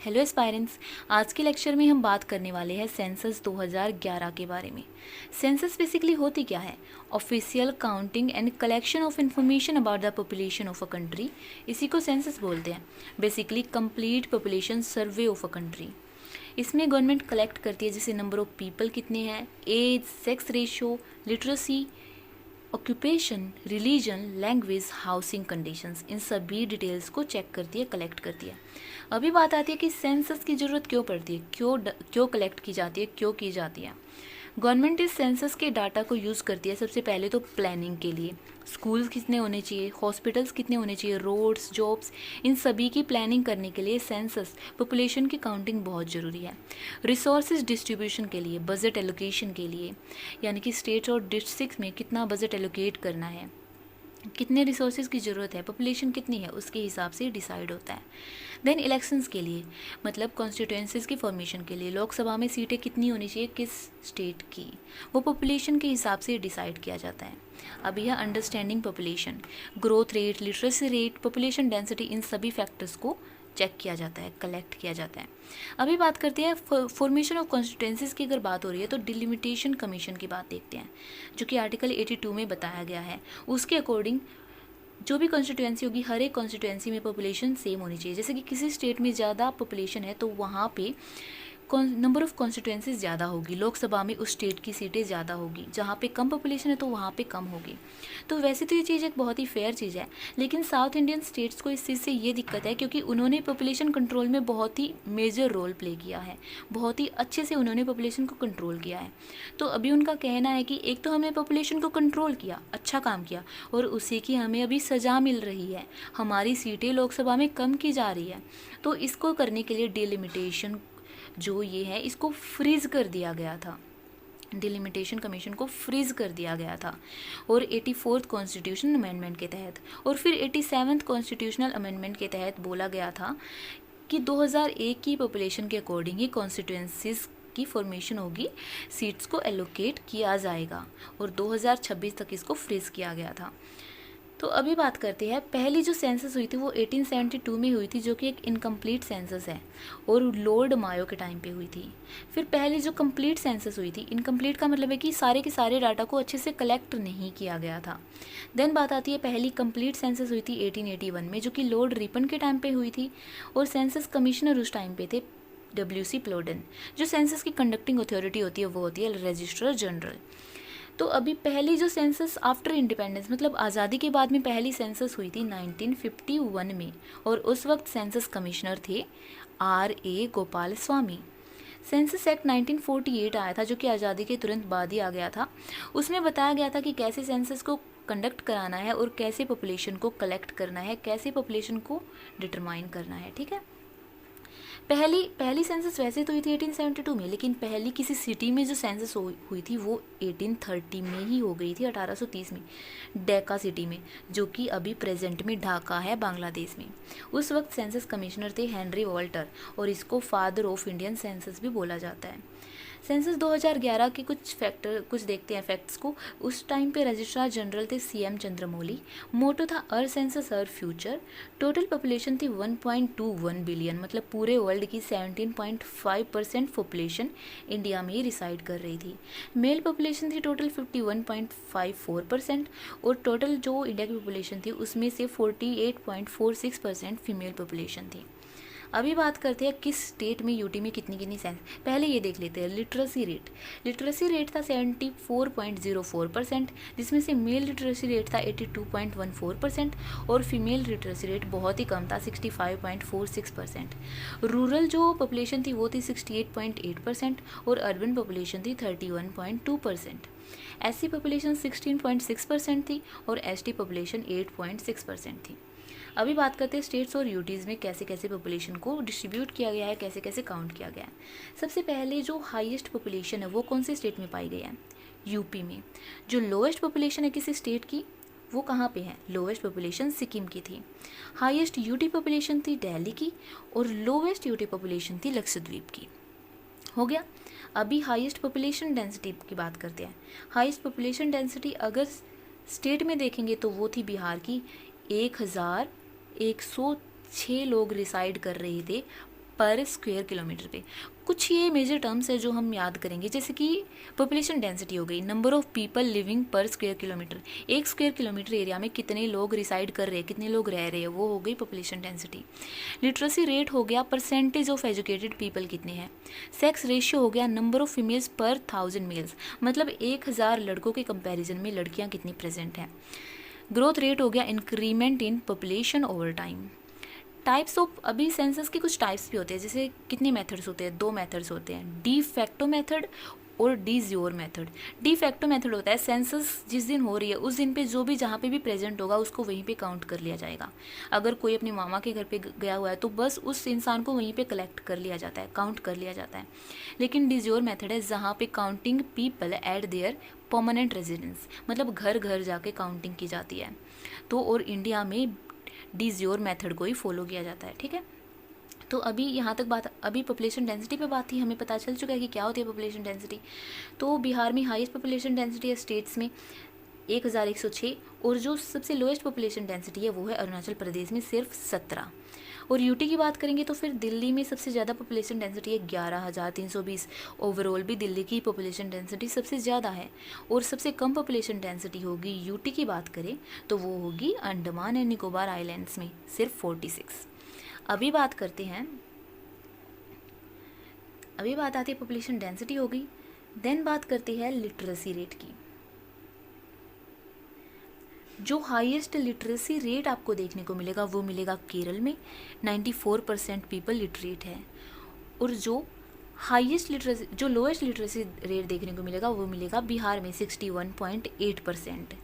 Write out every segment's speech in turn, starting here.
Hello aspirants. आज के lecture में हम बात करने वाले हैं सेंसस 2011 के बारे में। सेंसस बेसिकली होती क्या है? Official counting and collection of information about the population of a country, इसी को सेंसस बोलते हैं। Basically complete population survey of a country. इसमें गवर्नमेंट कलेक्ट करती है जैसे नंबर ऑफ पीपल कितने हैं, age, sex ratio, literacy, occupation, religion, language, housing conditions, इन सभी डिटेल्स को चेक करती है, कलेक्ट करती है। अभी बात आती है कि सेंसस की ज़रूरत क्यों पड़ती है, क्यों कलेक्ट की जाती है, क्यों की जाती है। गवर्नमेंट इस सेंसस के डाटा को यूज़ करती है सबसे पहले तो प्लानिंग के लिए। स्कूल्स कितने होने चाहिए, हॉस्पिटल्स कितने होने चाहिए, रोड्स, जॉब्स, इन सभी की प्लानिंग करने के लिए सेंसस पॉपुलेशन की काउंटिंग बहुत ज़रूरी है। रिसोर्सेज डिस्ट्रीब्यूशन के लिए, बजट एलोकेशन के लिए, यानी कि स्टेट और डिस्ट्रिक्ट में कितना बजट एलोकेट करना है, कितने रिसोर्सेज की ज़रूरत है, पॉपुलेशन कितनी है, उसके हिसाब से डिसाइड होता है। देन इलेक्शंस के लिए, मतलब कॉन्स्टिट्यूंसीज की फॉर्मेशन के लिए, लोकसभा में सीटें कितनी होनी चाहिए किस स्टेट की, वो पॉपुलेशन के हिसाब से डिसाइड किया जाता है। अब यह understanding population, growth rate, literacy rate, population density, इन सभी फैक्टर्स को चेक किया जाता है, कलेक्ट किया जाता है। अभी बात करते हैं फॉर्मेशन ऑफ कॉन्स्टिट्यूंसीज की। अगर बात हो रही है तो डिलिमिटेशन कमीशन की बात देखते हैं, जो कि आर्टिकल 82 में बताया गया है। उसके अकॉर्डिंग जो भी कॉन्स्टिट्यूंसी होगी, हर एक कॉन्स्टिट्यूंसी में पॉपुलेशन सेम होनी चाहिए। जैसे कि किसी स्टेट में ज़्यादा पॉपुलेशन है तो वहाँ पे नंबर ऑफ कॉन्स्टिट्यूंसीज ज़्यादा होगी, लोकसभा में उस स्टेट की सीटें ज़्यादा होगी। जहाँ पे कम पॉपुलेशन है तो वहाँ पे कम होगी। तो वैसे तो ये चीज़ एक बहुत ही फेयर चीज़ है, लेकिन साउथ इंडियन स्टेट्स को इस चीज़ से ये दिक्कत है क्योंकि उन्होंने पॉपुलेशन कंट्रोल में बहुत ही मेजर रोल प्ले किया है, बहुत ही अच्छे से उन्होंने पॉपुलेशन को कंट्रोल किया है। तो अभी उनका कहना है कि एक तो हमने पॉपुलेशन को कंट्रोल किया, अच्छा काम किया, और उसी की हमें अभी सज़ा मिल रही है, हमारी सीटें लोकसभा में कम की जा रही है। तो इसको करने के लिए डिलिमिटेशन जो ये है इसको फ्रीज कर दिया गया था, डिलिमिटेशन कमीशन को फ्रीज कर दिया गया था। और 84th कॉन्स्टिट्यूशन अमेंडमेंट के तहत और फिर 87th कॉन्स्टिट्यूशनल अमेंडमेंट के तहत बोला गया था कि 2001 की पॉपुलेशन के अकॉर्डिंग ही कॉन्स्टिट्यूंसीज की फॉर्मेशन होगी, सीट्स को एलोकेट किया जाएगा, और 2026 तक इसको फ्रीज किया गया था। तो अभी बात करते हैं, पहली जो सेंसस हुई थी वो 1872 में हुई थी, जो कि एक इनकम्प्लीट सेंसस है और लॉर्ड मायो के टाइम पे हुई थी। फिर पहली जो कंप्लीट सेंसस हुई थी, इनकम्प्लीट का मतलब है कि सारे के सारे डाटा को अच्छे से कलेक्ट नहीं किया गया था। देन बात आती है, पहली कंप्लीट सेंसस हुई थी 1881 में, जो कि लॉर्ड रिपन के टाइम पे हुई थी, और सेंसस कमिश्नर उस टाइम पे थे W.C. प्लोडन। जो सेंसस की कंडक्टिंग अथॉरिटी होती है वो होती है रजिस्ट्रार जनरल। तो अभी पहली जो सेंसस आफ्टर इंडिपेंडेंस, मतलब आज़ादी के बाद में पहली सेंसस हुई थी 1951 में, और उस वक्त सेंसस कमिश्नर थे R.A. Gopal Swami. Census act 1948 आया था, जो कि आज़ादी के तुरंत बाद ही आ गया था। उसमें बताया गया था कि कैसे सेंसस को कंडक्ट कराना है और कैसे पॉपुलेशन को कलेक्ट करना है, कैसे पॉपुलेशन को डिटरमाइन करना है। ठीक है, पहली सेंसस वैसे तो हुई थी 1872 में, लेकिन पहली किसी सिटी में जो सेंसस हुई थी वो 1830 में ही हो गई थी, 1830 में, डेका सिटी में, जो कि अभी प्रेजेंट में ढाका है, बांग्लादेश में। उस वक्त सेंसस कमिश्नर थे हेनरी वॉल्टर, और इसको फादर ऑफ इंडियन सेंसस भी बोला जाता है। सेंसस 2011 के कुछ देखते हैं फैक्ट्स को। उस टाइम पे रजिस्ट्रार जनरल थे CM चंद्रमौली। मोटो था अर सेंसस अर फ्यूचर। टोटल पॉपुलेशन थी 1.21 बिलियन, मतलब पूरे वर्ल्ड की 17.5% पॉपुलेशन इंडिया में ही रिसाइड कर रही थी। मेल पॉपुलेशन थी टोटल 51.54%, और टोटल जो इंडिया की पॉपुलेशन थी उसमें से 48.46% फीमेल पॉपुलेशन थी। अभी बात करते हैं किस स्टेट में, यूटी में कितनी सेंस। पहले ये देख लेते हैं लिटरेसी रेट था 74.04%, जिसमें से मेल लिटरेसी रेट था 82.14%, और फीमेल लिटरेसी रेट बहुत ही कम था 65.46%। रूरल जो पॉपुलेशन थी वो थी 68.8%, और अर्बन पॉपुलेशन थी 31.2%। SC पॉपुलेशन 16.6% थी, और ST पॉपुलेशन 8.6% थी। अभी बात करते हैं स्टेट्स और यूटीज़ में कैसे कैसे पॉपुलेशन को डिस्ट्रीब्यूट किया गया है, कैसे कैसे काउंट किया गया है। सबसे पहले जो हाईएस्ट पॉपुलेशन है वो कौन से स्टेट में पाई गई है? यूपी में। जो लोएस्ट पॉपुलेशन है किसी स्टेट की वो कहाँ पे है? लोएस्ट पॉपुलेशन सिक्किम की थी। हाईएस्ट यूटी पॉपुलेशन थी दिल्ली की, और लोएस्ट यूटी पॉपुलेशन थी लक्षद्वीप की। हो गया। अभी हाईएस्ट पॉपुलेशन डेंसिटी की बात करते हैं। हाईएस्ट पॉपुलेशन डेंसिटी अगर स्टेट में देखेंगे तो वो थी बिहार की, 1106 लोग रिसाइड कर रहे थे पर स्क्वायर किलोमीटर पे। कुछ ये मेजर टर्म्स है जो हम याद करेंगे, जैसे कि पॉपुलेशन डेंसिटी हो गई, नंबर ऑफ पीपल लिविंग पर स्क्वायर किलोमीटर, एक स्क्वायर किलोमीटर एरिया में कितने लोग रिसाइड कर रहे हैं, कितने लोग रह रहे हैं, वो हो गई पॉपुलेशन डेंसिटी। लिटरेसी रेट हो गया, परसेंटेज ऑफ एजुकेटेड पीपल कितने हैं। सेक्स रेशियो हो गया, नंबर ऑफ फीमेल्स पर 1000 मेल्स, मतलब 1000 लड़कों के कंपैरिजन में लड़कियां कितनी प्रेजेंट हैं। ग्रोथ रेट हो गया, increment in population over time. Types of, अभी सेंसस के कुछ टाइप्स भी होते हैं, जैसे कितने मेथड्स होते हैं, 2 मेथड्स होते हैं, डी फैक्टो मेथड और D jure method. De facto method होता है सेंसस जिस दिन हो रही है उस दिन पे जो भी जहाँ पे भी प्रेजेंट होगा उसको वहीं पे काउंट कर लिया जाएगा। अगर कोई अपने मामा के घर पे गया हुआ है तो बस उस इंसान को वहीं पे कलेक्ट कर लिया जाता है, काउंट कर लिया जाता है। लेकिन डी ज्योर मेथड है जहाँ पे counting people at there permanent residence, मतलब घर घर जाके काउंटिंग की जाती है। तो और इंडिया में डी ज्योर मेथड को ही फॉलो किया जाता है। ठीक है, तो अभी यहाँ तक बात, अभी पॉपुलेशन डेंसिटी पे बात थी, हमें पता चल चुका है कि क्या होती है पॉपुलेशन डेंसिटी। तो बिहार में हाईएस्ट पॉपुलेशन डेंसिटी है स्टेट्स में 1106, और जो सबसे लोएस्ट पॉपुलेशन डेंसिटी है वो है अरुणाचल प्रदेश में सिर्फ 17। और यूटी की बात करेंगे तो फिर दिल्ली में सबसे ज़्यादा पॉपुलेशन डेंसिटी है 11,320। ओवरऑल भी दिल्ली की पॉपुलेशन डेंसिटी सबसे ज़्यादा है। और सबसे कम पॉपुलेशन डेंसिटी होगी यूटी की बात करें तो वो होगी अंडमान एंड निकोबार आइलैंड्स में सिर्फ 46। अभी बात करते हैं, अभी बात आती है पॉपुलेशन डेंसिटी हो गई, देन बात करते हैं लिटरेसी रेट की। जो हाईएस्ट लिटरेसी रेट आपको देखने को मिलेगा वो मिलेगा केरल में, 94% पीपल लिटरेट है। और जो हाईएस्ट लिटरेसी, जो लोएस्ट लिटरेसी रेट देखने को मिलेगा वो मिलेगा बिहार में 61.8%।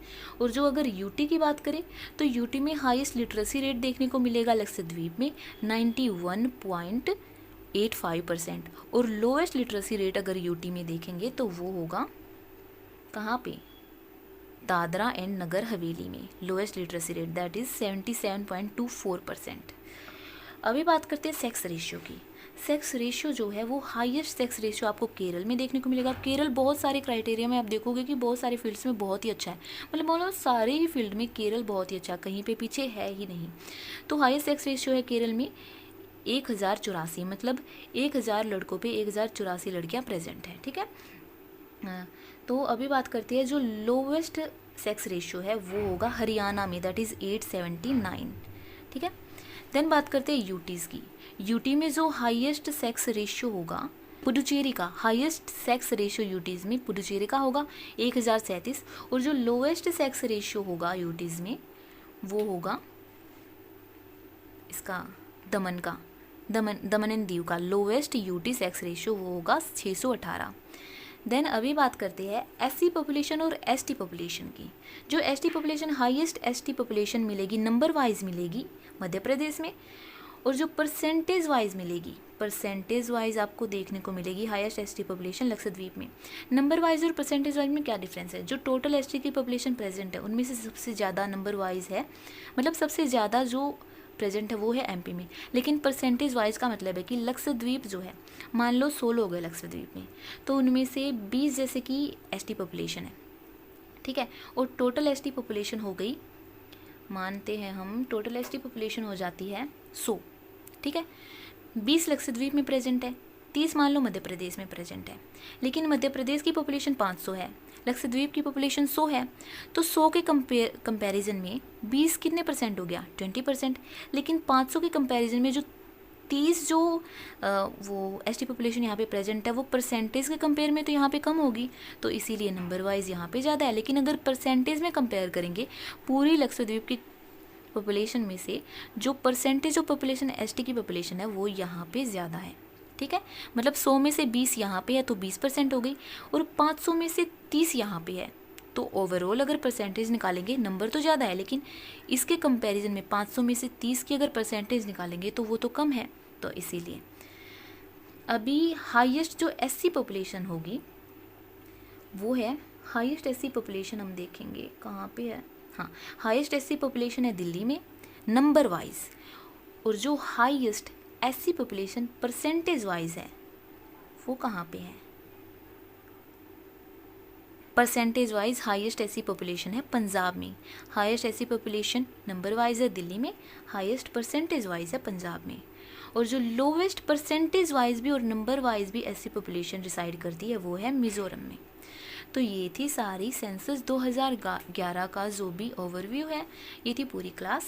और जो अगर यूटी की बात करें तो यूटी में हाईएस्ट लिटरेसी रेट देखने को मिलेगा लक्षद्वीप में 91.85%। और लोएस्ट लिटरेसी रेट अगर यूटी में देखेंगे तो वो होगा कहाँ पे, दादरा एंड नगर हवेली में lowest literacy rate that is 77.24%। अभी बात करते हैं सेक्स रेशियो की। सेक्स रेशियो जो है वो हाईएस्ट सेक्स रेशियो आपको केरल में देखने को मिलेगा। केरल बहुत सारे क्राइटेरिया में आप देखोगे कि बहुत सारे फील्ड्स में बहुत ही अच्छा है, मतलब बोलो सारे ही फील्ड में केरल बहुत ही अच्छा है, कहीं पे पीछे है ही नहीं। तो हाईएस्ट सेक्स रेशियो है केरल में 1084, मतलब 1000 लड़कों पे 1084 लड़कियाँ प्रेजेंट हैं। ठीक है, तो अभी बात करते हैं जो लोवेस्ट सेक्स रेशियो है वो होगा हरियाणा में, दैट इज़ 879। ठीक है, देन बात करते हैं यूटीज़ की। यूटी में जो हाईएस्ट सेक्स रेशियो होगा पुडुचेरी का, हाईएस्ट सेक्स रेशियो यूटीज़ में पुडुचेरी का होगा 1037। और जो लोवेस्ट सेक्स रेशियो होगा यूटीज़ में वो होगा इसका दमन का, दमन एंड दीव का लोवेस्ट यूटी सेक्स रेशियो वो होगा 618। देन अभी बात करते हैं एससी पॉपुलेशन और एसटी पॉपुलेशन की। जो ST population, highest ST population मिलेगी नंबर वाइज मिलेगी मध्य प्रदेश में, और जो परसेंटेज वाइज मिलेगी, परसेंटेज वाइज आपको देखने को मिलेगी हाईएस्ट एसटी पॉपुलेशन लक्षद्वीप में। नंबर वाइज और परसेंटेज वाइज में क्या डिफरेंस है, जो टोटल एसटी की पॉपुलेशन प्रेजेंट है उनमें से सबसे ज़्यादा नंबर वाइज है, मतलब सबसे ज़्यादा जो प्रेजेंट है वो है एमपी में। लेकिन परसेंटेज वाइज का मतलब है कि लक्षद्वीप जो है, मान लो 16 हो गए लक्षद्वीप में, तो उनमें से 20 जैसे कि एसटी पॉपुलेशन है। ठीक है, और टोटल एसटी पॉपुलेशन हो गई, मानते हैं हम टोटल एसटी पॉपुलेशन हो जाती है 100। ठीक है, 20 लक्षद्वीप में प्रेजेंट है, 30 मान लो मध्य प्रदेश में प्रेजेंट है। लेकिन मध्य प्रदेश की पॉपुलेशन 500 है, लक्षद्वीप की पॉपुलेशन 100 है, तो 100 के कंपैरिजन में 20 कितने परसेंट हो गया, 20%। लेकिन 500 के कंपैरिजन में जो 30 जो वो एसटी पॉपुलेशन यहाँ पे प्रेजेंट है वो परसेंटेज के कंपेयर में तो यहाँ पे कम होगी, तो इसीलिए नंबर वाइज यहाँ पे ज़्यादा है। लेकिन अगर परसेंटेज में कंपेयर करेंगे पूरी लक्षद्वीप की पॉपुलेशन में से जो परसेंटेज ऑफ पॉपुलेशन एसटी की पॉपुलेशन है वो यहाँ पे ज़्यादा है। ठीक है, मतलब 100 में से 20 यहाँ पे है तो 20% हो गई, और 500 में से 30 यहाँ पे है, तो ओवरऑल अगर परसेंटेज निकालेंगे नंबर तो ज़्यादा है, लेकिन इसके कंपैरिजन में 500 में से 30 की अगर परसेंटेज निकालेंगे तो वो तो कम है, तो इसीलिए अभी हाईएस्ट जो एससी पॉपुलेशन होगी वो है, हाईएस्ट एससी पॉपुलेशन हम देखेंगे कहाँ पे है, हाँ हाईएस्ट एससी पॉपुलेशन है दिल्ली में नंबर वाइज, और जो highest SC population percentage wise है वो कहाँ पे है, percentage wise highest SC population है पंजाब में। Highest SC population number wise है दिल्ली में, हाईएस्ट परसेंटेज वाइज है पंजाब में। और जो लोवेस्ट परसेंटेज वाइज भी और नंबर वाइज भी ऐसी पॉपुलेशन रिसाइड करती है वो है मिज़ोरम में। तो ये थी सारी सेंसस 2011 का जो भी ओवरव्यू है, ये थी पूरी क्लास।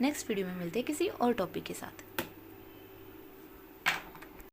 नेक्स्ट वीडियो में मिलते हैं किसी और टॉपिक के साथ।